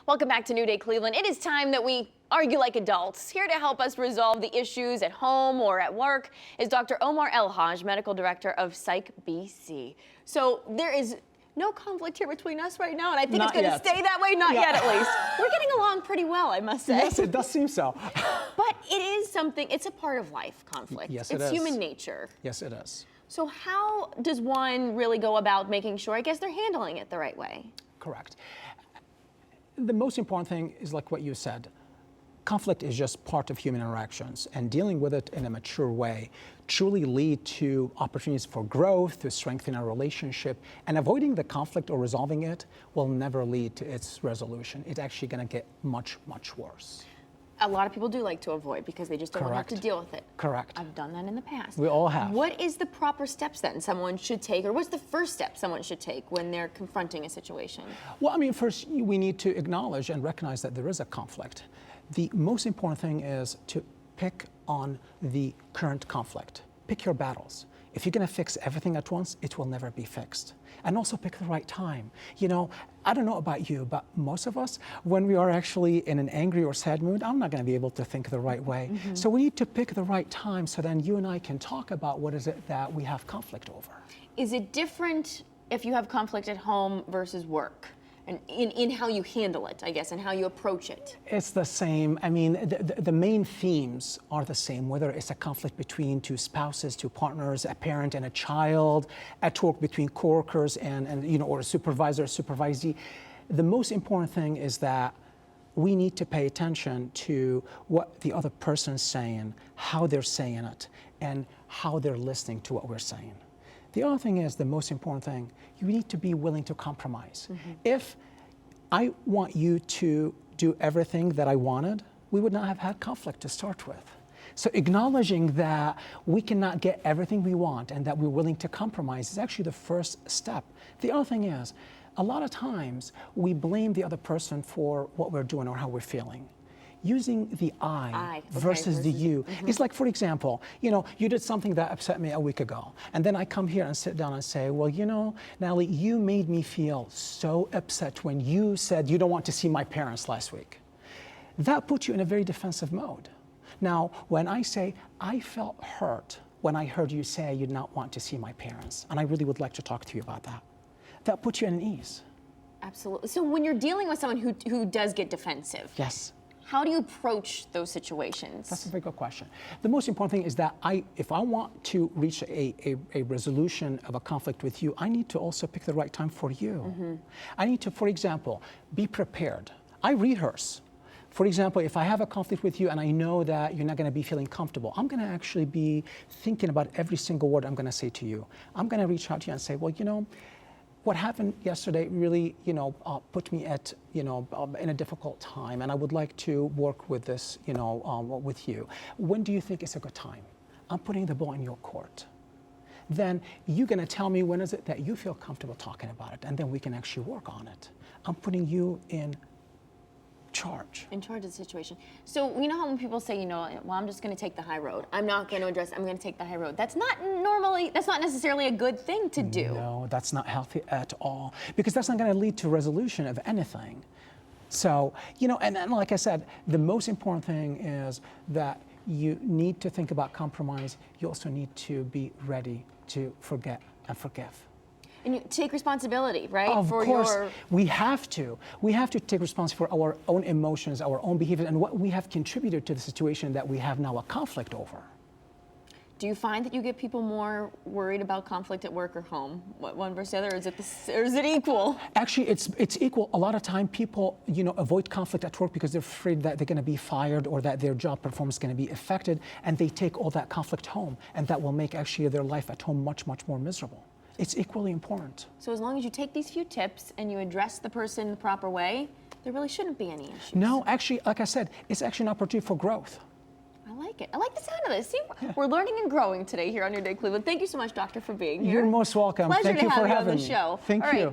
Welcome back to New Day Cleveland. It is time that we argue like adults. Here to help us resolve the issues at home or at work is Dr. Omar El-Haj, Medical Director of Psych BC. So there is no conflict here between us right now, and I think it's going to stay that way. Not yet, at least. We're getting along pretty well, I must say. Yes, it does seem so. But it is something, it's a part of life, conflict. Yes, it is. It's human nature. Yes, it is. So how does one really go about making sure, I guess, they're handling it the right way? Correct. The most important thing is like what you said. Conflict is just part of human interactions, and dealing with it in a mature way truly lead to opportunities for growth, to strengthen our relationship, and avoiding the conflict or resolving it will never lead to its resolution. It's actually going to get much, much worse. A lot of people do like to avoid because they just don't want to have to deal with it. Correct. I've done that in the past. We all have. What is the proper steps then someone should take, or what's the first step someone should take when they're confronting a situation? Well, I mean, first we need to acknowledge and recognize that there is a conflict. The most important thing is to pick on the current conflict. Pick your battles. If you're going to fix everything at once, it will never be fixed. And also pick the right time. You know, I don't know about you, but most of us, when we are actually in an angry or sad mood, I'm not going to be able to think the right way. So we need to pick the right time so then you and I can talk about what is it that we have conflict over. Is it different if you have conflict at home versus work? And in how you handle it, I guess, and how you approach it? It's the same. I mean, the main themes are the same, whether it's a conflict between two spouses, two partners, a parent and a child, at work between coworkers and you know, or a supervisor, supervisee. The most important thing is that we need to pay attention to what the other person's saying, how they're saying it, and how they're listening to what we're saying. The other thing is, the most important thing, you need to be willing to compromise. If I want you to do everything that I wanted, we would not have had conflict to start with. So acknowledging that we cannot get everything we want and that we're willing to compromise is actually the first step. The other thing is, a lot of times we blame the other person for what we're doing or how we're feeling. Using the I versus the you. It's like, for example, you know, you did something that upset me a week ago. And then I come here and sit down and say, well, you know, Natalie, you made me feel so upset when you said you don't want to see my parents last week. That puts you in a very defensive mode. Now, when I say, I felt hurt when I heard you say you did not want to see my parents, and I really would like to talk to you about that, that puts you at an ease. Absolutely. So when you're dealing with someone who does get defensive, yes. How do you approach those situations? That's a very good question. The most important thing is that if I want to reach a resolution of a conflict with you, I need to also pick the right time for you. I need to, for example, be prepared. I rehearse. For example, if I have a conflict with you and I know that you're not going to be feeling comfortable, I'm going to actually be thinking about every single word I'm going to say to you. I'm going to reach out to you and say, well, you know, what happened yesterday really, you know, put me at, you know, in a difficult time, and I would like to work with this, you know, with you. When do you think is a good time? I'm putting the ball in your court. Then you're going to tell me when is it that you feel comfortable talking about it, and then we can actually work on it. I'm putting you in charge. In charge of the situation. So you know how when people say, you know, well, I'm just going to take the high road. I'm not going to address, I'm going to take the high road. That's not necessarily a good thing to do. No, that's not healthy at all, because that's not going to lead to resolution of anything. So, you know, and like I said, the most important thing is that you need to think about compromise. You also need to be ready to forget and forgive. And you take responsibility, right? Of course, we have to. We have to take responsibility for our own emotions, our own behavior, and what we have contributed to the situation that we have now a conflict over. Do you find that you get people more worried about conflict at work or home? One versus the other, or is it equal? Actually, it's equal. A lot of time people, you know, avoid conflict at work because they're afraid that they're going to be fired or that their job performance is going to be affected, and they take all that conflict home, and that will make actually their life at home much, much more miserable. It's equally important. So as long as you take these few tips and you address the person the proper way, there really shouldn't be any issues. No, actually, like I said, it's actually an opportunity for growth. I like it. I like the sound of this. See, we're learning and growing today here on New Day Cleveland. Thank you so much, Doctor, for being here. You're most welcome. Pleasure Thank you to for have you having on the me. show. Thank you.